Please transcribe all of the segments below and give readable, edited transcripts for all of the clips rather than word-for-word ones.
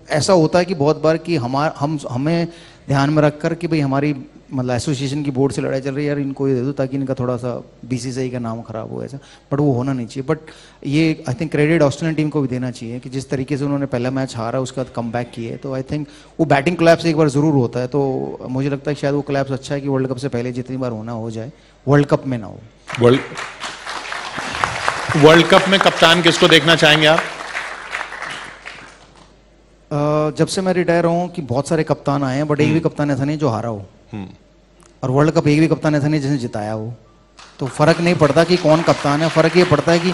ऐसा होता है कि बहुत बार कि हमें ध्यान में रखकर कि भाई हमारी मतलब एसोसिएशन की बोर्ड से लड़ाई चल रही है, यार इनको ये दे दो ताकि इनका थोड़ा सा बीसीसीआई का नाम खराब हो, ऐसा। बट वो होना नहीं चाहिए। बट ये I think credit Australian team को भी देना चाहिए कि जिस तरीके से उन्होंने पहला मैच हारा उसके बाद कम बैक किए, तो आई थिंक वो बैटिंग कोलैप्स एक बार ज़रूर होता है। तो मुझे लगता है शायद वो कोलैप्स अच्छा है कि वर्ल्ड कप से पहले जितनी बार होना हो जाए, वर्ल्ड कप में ना हो। वर्ल्ड कप में कप्तान किसको देखना चाहेंगे आप? जब से मैं रिटायर हूँ कि बहुत सारे कप्तान आए हैं, बट एक भी कप्तान ऐसा नहीं जो हारा हो, और वर्ल्ड कप एक भी कप्तान ऐसा नहीं जिसने जिताया हो। तो फर्क नहीं पड़ता कि कौन कप्तान है, फर्क ये पड़ता है कि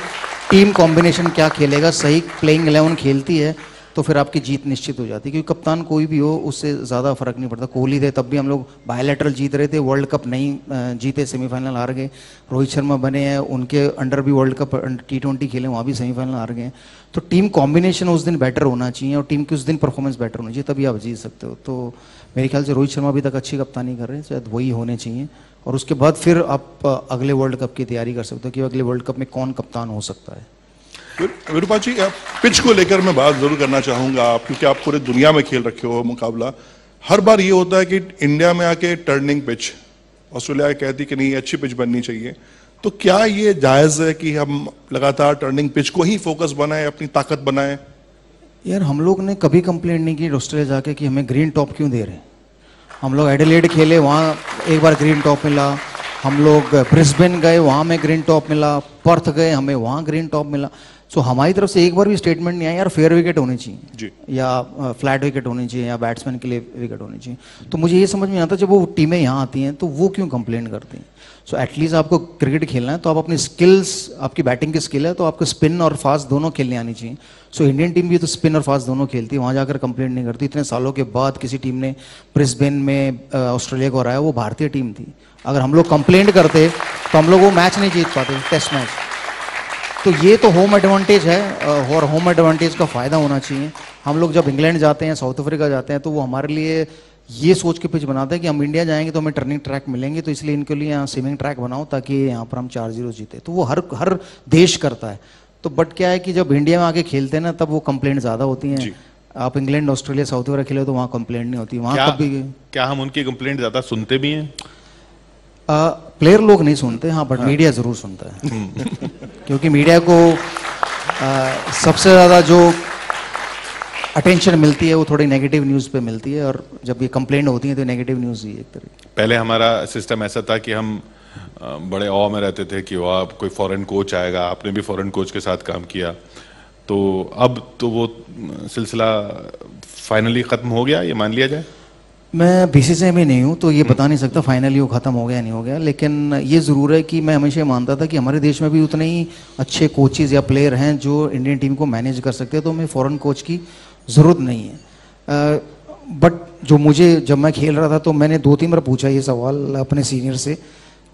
टीम कॉम्बिनेशन क्या खेलेगा। सही प्लेइंग 11 खेलती है तो फिर आपकी जीत निश्चित हो जाती है, क्योंकि कप्तान कोई भी हो उससे ज़्यादा फर्क नहीं पड़ता। कोहली थे तब भी हम लोग बायलैटरल जीत रहे थे, वर्ल्ड कप नहीं जीते, सेमीफाइनल हार गए। रोहित शर्मा बने हैं, उनके अंडर भी वर्ल्ड कप T20 खेले, वहाँ भी सेमीफाइनल हार गए। तो टीम कॉम्बिनेशन उस दिन बेटर होना चाहिए और टीम की उस दिन परफॉर्मेंस बेटर होनी चाहिए, तभी आप जीत सकते हो। तो मेरे ख्याल से रोहित शर्मा अभी तक अच्छी कप्तानी कर रहे हैं, शायद वही होने चाहिए। और उसके बाद फिर आप अगले वर्ल्ड कप की तैयारी कर सकते हो कि अगले वर्ल्ड कप में कौन कप्तान हो सकता है। विरूपा जी, पिच को लेकर मैं बात जरूर करना चाहूंगा, आप क्योंकि आप पूरे दुनिया में खेल रखे हो मुकाबला। हर बार ये होता है कि इंडिया में आके टर्निंग पिच, ऑस्ट्रेलिया कहती कि नहीं अच्छी पिच बननी चाहिए, तो क्या ये जायज है कि हम लगातार टर्निंग पिच को ही फोकस बनाएं, अपनी ताकत बनाएं? यार हम लोग ने कभी कंप्लेंट नहीं की ऑस्ट्रेलिया जाके कि हमें ग्रीन टॉप क्यों दे रहे हैं। हम लोग एडिलेड खेले, वहाँ एक बार ग्रीन टॉप मिला। हम लोग ब्रिस्बेन गए, वहाँ में ग्रीन टॉप मिला। पर्थ गए, हमें वहाँ ग्रीन टॉप मिला। सो हमारी तरफ से एक बार भी स्टेटमेंट नहीं आया यार फेयर विकेट होनी चाहिए जी, या फ्लैट विकेट होनी चाहिए या बैट्समैन के लिए विकेट होनी चाहिए। तो मुझे ये समझ में आता, जब वो टीमें यहाँ आती हैं तो वो क्यों कंप्लेंट करती हैं। सो एटलीस्ट आपको क्रिकेट खेलना है तो आप अपनी स्किल्स, आपकी बैटिंग की स्किल है तो आपको स्पिन और फास्ट दोनों खेलने आनी चाहिए। सो इंडियन टीम भी तो स्पिन और फास्ट दोनों खेलती है, वहाँ जाकर कंप्लेंट नहीं करती। इतने सालों के बाद किसी टीम ने ब्रिस्बेन में ऑस्ट्रेलिया को हराया, वो भारतीय टीम थी। अगर हम लोग कंप्लेंट करते तो हम लोग वो मैच नहीं जीत पाते, टेस्ट मैच। तो ये तो होम एडवांटेज है और होम एडवांटेज का फ़ायदा होना चाहिए। हम लोग जब इंग्लैंड जाते हैं, साउथ अफ्रीका जाते हैं, तो वो हमारे लिए ये सोच के पिच बनाते हैं कि हम इंडिया जाएंगे तो हमें टर्निंग ट्रैक मिलेंगे, तो इसलिए इनके लिए यहाँ स्विमिंग ट्रैक बनाओ ताकि यहाँ पर हम 4-0 जीते। तो वो हर देश करता है। तो बट क्या है कि जब इंडिया में आके खेलते हैं ना, तब वो कंप्लेंट ज़्यादा होती हैं। आप इंग्लैंड, ऑस्ट्रेलिया, साउथ अफ्रीका खेले तो वहाँ कंप्लेंट नहीं होती। वहाँ कभी क्या हम उनकी कंप्लेंट ज़्यादा सुनते भी हैं? प्लेयर लोग नहीं सुनते, हाँ, बट मीडिया ज़रूर सुनता है। क्योंकि मीडिया को सबसे ज़्यादा जो अटेंशन मिलती है वो थोड़ी नेगेटिव न्यूज़ पे मिलती है, और जब ये कंप्लेंट होती है तो नेगेटिव न्यूज़ ही एक तरह। पहले हमारा सिस्टम ऐसा था कि हम बड़े ऑ में रहते थे कि वाह कोई फॉरेन कोच आएगा। आपने भी फॉरेन कोच के साथ काम किया, तो अब तो वो सिलसिला फाइनली ख़त्म हो गया, ये मान लिया जाए? मैं बीसीसीआई में नहीं हूँ तो ये बता नहीं सकता फाइनली वो ख़त्म हो गया नहीं हो गया, लेकिन ये ज़रूर है कि मैं हमेशा मानता था कि हमारे देश में भी उतने ही अच्छे कोचेज़ या प्लेयर हैं जो इंडियन टीम को मैनेज कर सकते हैं, तो हमें फ़ॉरेन कोच की ज़रूरत नहीं है। बट जो मुझे, जब मैं खेल रहा था तो मैंने 2-3 बार पूछा ये सवाल अपने सीनियर से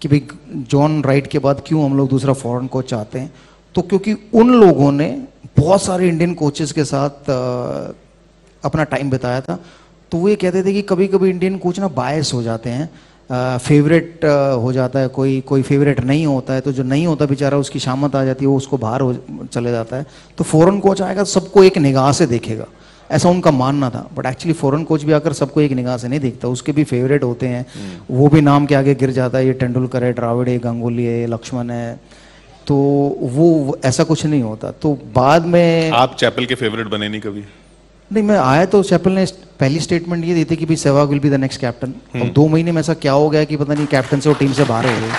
कि भाई जॉन राइट के बाद क्यों हम लोग दूसरा फ़ॉरेन कोच चाहते हैं। तो क्योंकि उन लोगों ने बहुत सारे इंडियन कोचेज़ के साथ अपना टाइम बिताया था, तो वो ये कहते थे कि कभी कभी इंडियन कोच ना बायस हो जाते हैं, फेवरेट हो जाता है, कोई फेवरेट नहीं होता है, तो जो नहीं होता बेचारा उसकी शामत आ जाती है, वो उसको बाहर चले जाता है। तो फॉरेन कोच आएगा सबको एक निगाह से देखेगा, ऐसा उनका मानना था। बट एक्चुअली फॉरेन कोच भी आकर सबको एक निगाह से नहीं देखता, उसके भी फेवरेट होते हैं, वो भी नाम के आगे गिर जाता है, ये तेंदुलकर है, द्रविड़ है, गांगुली है, लक्ष्मण है, तो वो ऐसा कुछ नहीं होता। तो बाद में आप चैपल के फेवरेट बने नहीं कभी? नहीं, मैं आया तो चैपल ने पहली स्टेटमेंट ये दी थी कि भाई Sehwag will be the next captain. और 2 महीने में ऐसा क्या हो गया कि पता नहीं कैप्टन से वो टीम से बाहर हो गए।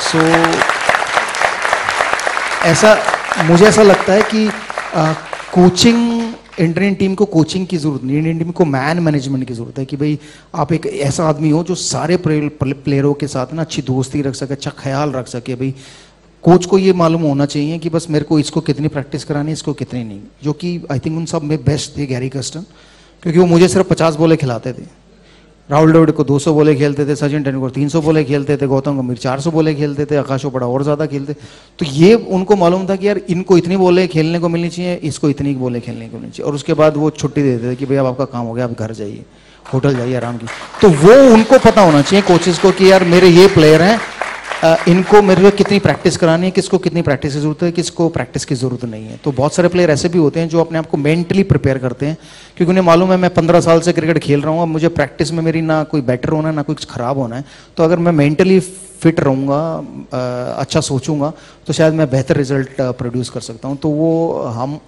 सो ऐसा मुझे ऐसा लगता है कि कोचिंग, इंडियन टीम को कोचिंग की जरूरत नहीं, इंडियन टीम को मैन मैनेजमेंट की जरूरत है कि भाई आप एक ऐसा आदमी हो जो सारे प्लेयरों के साथ ना अच्छी दोस्ती रख सके, अच्छा ख्याल रख सके। भाई कोच को ये मालूम होना चाहिए कि बस मेरे को इसको कितनी प्रैक्टिस करानी है, इसको कितनी नहीं, जो कि आई थिंक उन सब में बेस्ट थे गैरी कर्स्टन, क्योंकि वो मुझे सिर्फ 50 बॉलें खिलाते थे। राहुल द्रविड़ को 200 बॉलें खेलते थे, सचिन तेंदुलकर 300 बॉलें खेलते थे, गौतम गंभीर 400 बॉलें खेलते थे, आकाश चोपड़ा और ज़्यादा खेलते। तो ये उनको मालूम था कि यार इनको इतनी बॉलें खेलने को मिलनी चाहिए, इसको इतनी बॉलें खेलने को मिलनी चाहिए, और उसके बाद वो छुट्टी देते थे कि भाई अब आपका काम हो गया, आप घर जाइए, होटल जाइए आराम की। तो वो उनको पता होना चाहिए कोचेस को कि यार मेरे ये प्लेयर हैं, इनको मेरे को कितनी प्रैक्टिस करानी है, किसको कितनी प्रैक्टिस की ज़रूरत है, किसको प्रैक्टिस की ज़रूरत नहीं है। तो बहुत सारे प्लेयर ऐसे भी होते हैं जो अपने आप को मेंटली प्रिपेयर करते हैं, क्योंकि उन्हें मालूम है मैं 15 साल से क्रिकेट खेल रहा हूँ, अब मुझे प्रैक्टिस में मेरी ना कोई बेटर होना है ना कुछ ख़राब होना है। तो अगर मैं मेंटली फिट रहूँगा, अच्छा सोचूंगा, तो शायद मैं बेहतर रिजल्ट प्रोड्यूस कर सकता हूँ। तो वो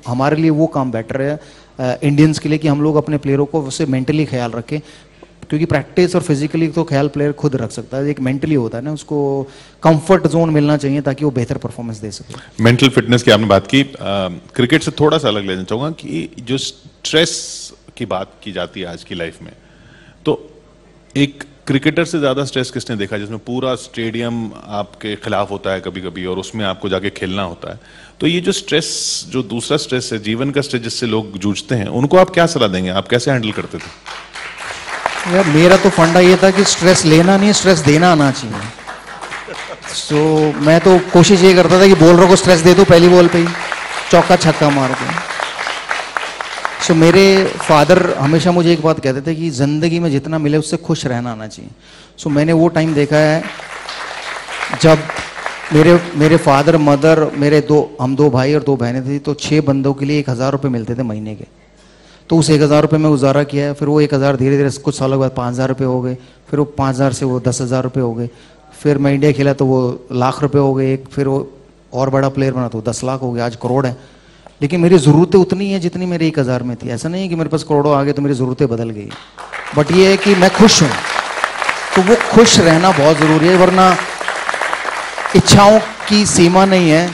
हमारे लिए वो काम बेटर है इंडियंस के लिए कि हम लोग अपने प्लेयरों को उससे मेंटली ख्याल रखें, क्योंकि प्रैक्टिस और फिजिकली तो ख्याल प्लेयर खुद रख सकता है, एक मेंटली होता है ना, उसको कंफर्ट जोन मिलना चाहिए ताकि वो बेहतर परफॉर्मेंस दे सके। मेंटल फिटनेस की आपने बात की, क्रिकेट से थोड़ा सा अलग लेना चाहूँगा कि जो स्ट्रेस की बात की जाती है आज की लाइफ में, तो एक क्रिकेटर से ज़्यादा स्ट्रेस किसने देखा जिसमें पूरा स्टेडियम आपके खिलाफ होता है कभी कभी और उसमें आपको जाके खेलना होता है। तो ये जो स्ट्रेस, जो दूसरा स्ट्रेस है, जीवन का स्ट्रेस जिससे लोग जूझते हैं, उनको आप क्या सलाह देंगे, आप कैसे हैंडल करते थे? यार मेरा तो फंडा ये था कि स्ट्रेस लेना नहीं, स्ट्रेस देना आना चाहिए। सो मैं तो कोशिश ये करता था कि बॉलर को स्ट्रेस दे दूं पहली बॉल पे ही, चौका छक्का मार दूं। सो मेरे फादर हमेशा मुझे एक बात कहते थे कि ज़िंदगी में जितना मिले उससे खुश रहना आना चाहिए। सो मैंने वो टाइम देखा है जब मेरे फादर मदर, हम दो भाई और दो बहनें थी, तो 6 बंदों के लिए 1000 रुपये मिलते थे महीने के। तो उस 1000 रुपये में गुजारा किया है। फिर वो 1000 धीरे धीरे कुछ सालों के बाद 5000 रुपये हो गए, फिर वो 5000 से वो 10,000 रुपये हो गए, फिर मैं इंडिया खेला तो वो लाख रुपये हो गए, फिर वो और बड़ा प्लेयर बना तो 10 लाख हो गया, आज करोड़ है। लेकिन मेरी ज़रूरतें उतनी हैं जितनी मेरे 1000 में थी। ऐसा नहीं है कि मेरे पास करोड़ों आ गए तो मेरी ज़रूरतें बदल गई, बट ये है कि मैं खुश हूँ। तो वो खुश रहना बहुत ज़रूरी है, वरना इच्छाओं की सीमा नहीं है।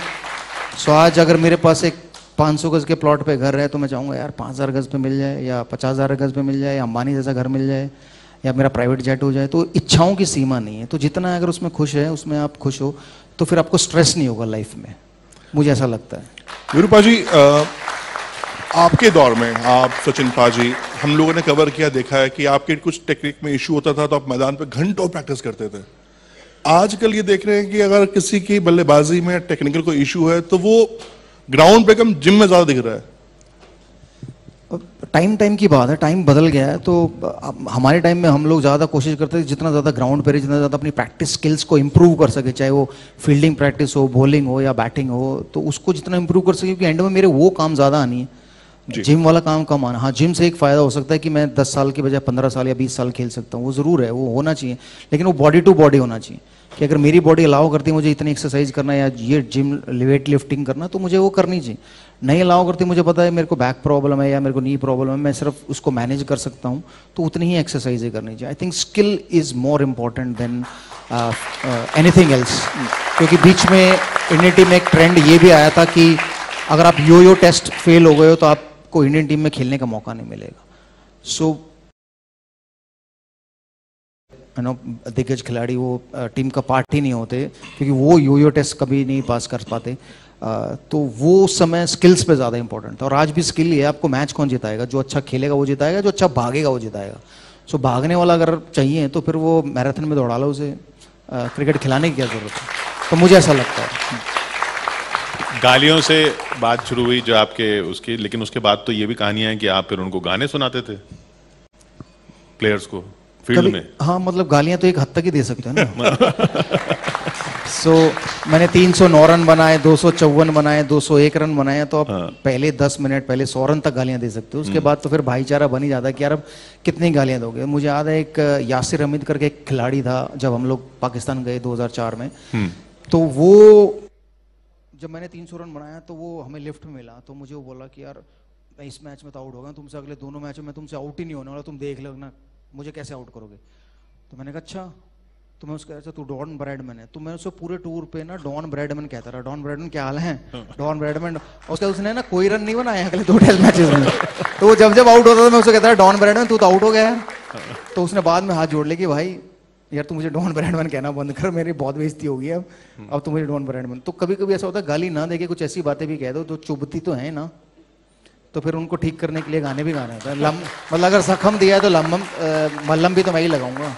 सो आज अगर मेरे पास एक 500 गज के प्लॉट पे घर है तो मैं चाहूँगा यार 5000 गज पे मिल जाए, या 50,000 गज पे मिल जाए, या अंबानी जैसा घर मिल जाए, या मेरा प्राइवेट जेट हो जाए। तो इच्छाओं की सीमा नहीं है, तो जितना अगर उसमें खुश है, उसमें आप खुश हो, तो फिर आपको स्ट्रेस नहीं होगा लाइफ में, मुझे ऐसा लगता है। विरूपा जी, आपके दौर में, आप सचिन पाजी, हम लोगों ने कवर किया, देखा है कि आपके कुछ टेक्निक में इशू होता था तो आप मैदान पे घंटों प्रैक्टिस करते थे। आजकल ये देख रहे हैं कि अगर किसी की बल्लेबाजी में टेक्निकल कोई इशू है तो वो ग्राउंड पे कम, जिम में ज्यादा दिख रहा है। टाइम की बात है, टाइम बदल गया है। तो हमारे टाइम में हम लोग ज़्यादा कोशिश करते थे जितना ज़्यादा ग्राउंड पर, जितना ज़्यादा अपनी प्रैक्टिस स्किल्स को इंप्रूव कर सके, चाहे वो फील्डिंग प्रैक्टिस हो, बॉलिंग हो या बैटिंग हो, तो उसको जितना इंप्रूव कर सके, क्योंकि एंड में मेरे वो काम ज़्यादा आनी है, जिम वाला काम कम आना। हाँ, जिम से एक फ़ायदा हो सकता है कि मैं 10 साल की बजाय 15 साल या 20 साल खेल सकता हूँ, वो ज़रूर है, वो होना चाहिए, लेकिन वो बॉडी टू बॉडी होना चाहिए कि अगर मेरी बॉडी अलाउ करती है मुझे इतनी एक्सरसाइज करना या ये जिम वेट लिफ्टिंग करना, तो मुझे वो करनी चाहिए। नहीं अलाउ करती, मुझे पता है मेरे को बैक प्रॉब्लम है या मेरे को नी प्रॉब्लम है, मैं सिर्फ उसको मैनेज कर सकता हूँ, तो उतनी ही एक्सरसाइजें करनी चाहिए। I think skill is more important than anything else. क्योंकि बीच में इंडियन टीम में एक ट्रेंड ये भी आया था कि अगर आप यो टेस्ट फेल हो गए हो तो आपको इंडियन टीम में खेलने का मौका नहीं मिलेगा। सो दिग्गज खिलाड़ी वो टीम का पार्ट ही नहीं होते, क्योंकि वो यो टेस्ट कभी नहीं पास कर पाते। तो वो समय स्किल्स पे ज़्यादा इंपॉर्टेंट था, और आज भी स्किल ही है। आपको मैच कौन जिताएगा? जो अच्छा खेलेगा वो जिताएगा, जो अच्छा भागेगा वो जिताएगा। सो भागने वाला अगर चाहिए तो फिर वो मैराथन में दौड़ा लो उसे, क्रिकेट खिलाने की क्या ज़रूरत है? तो मुझे ऐसा लगता है। गालियों से बात शुरू हुई जो आपके उसकी, लेकिन उसके बाद तो ये भी कहानियां हैं कि आप फिर उनको गाने सुनाते थे प्लेयर्स को फील्ड में। हाँ, मतलब गालियां तो एक हद तक ही दे सकते हैं ना। सो मैंने 309 रन बनाए, 254 बनाए, 201 रन बनाए, तो अब पहले 10 मिनट पहले 100 रन तक गालियां दे सकते हो। उसके बाद तो फिर भाईचारा बन ही जाता है कि यार अब कितनी गालियां दोगे। मुझे याद है एक यासिर हमीद करके एक खिलाड़ी था, जब हम लोग पाकिस्तान गए 2004 में, तो वो जब मैंने 300 रन बनाया तो वो हमें लिफ्ट में मिला, तो मुझे वो बोला कि यार मैं इस मैच में तो आउट हो गया, तुमसे अगले दोनों मैचों में तुमसे आउट ही नहीं होने वाला, तुम देख लो ना मुझे कैसे आउट करोगे। तो मैंने कहा अच्छा। तो मैं उसको अच्छा तू डॉन ब्रैडमैन है, तो मैं उसको पूरे टूर पे ना डॉन ब्रैडमैन कहता रहा, डॉन ब्रैडमैन क्या हाल है, डॉन ब्रैडमैन। उसके उसने ना कोई रन नहीं बनाया अगले 2 टेस्ट मैचेस में। तो वो जब आउट होता था मैं उसको कहता था डॉन ब्रैडमैन तू तो आउट हो गया। तो उसने बाद में हाथ जोड़ ले कि भाई यार तू मुझे डॉन ब्रैडमैन कहना बंद कर, मेरी बहुत बेइज्जती हो गई अब तू मुझे डॉन ब्रैडमैन। तो कभी कभी ऐसा होता है गाली ना देके कुछ ऐसी बातें भी कह दो जो चुभती तो है ना, तो फिर उनको ठीक करने के लिए गाने भी गाने होता है। मतलब अगर जख्म दिया है तो मल्लम भी तो मैं ही लगाऊंगा।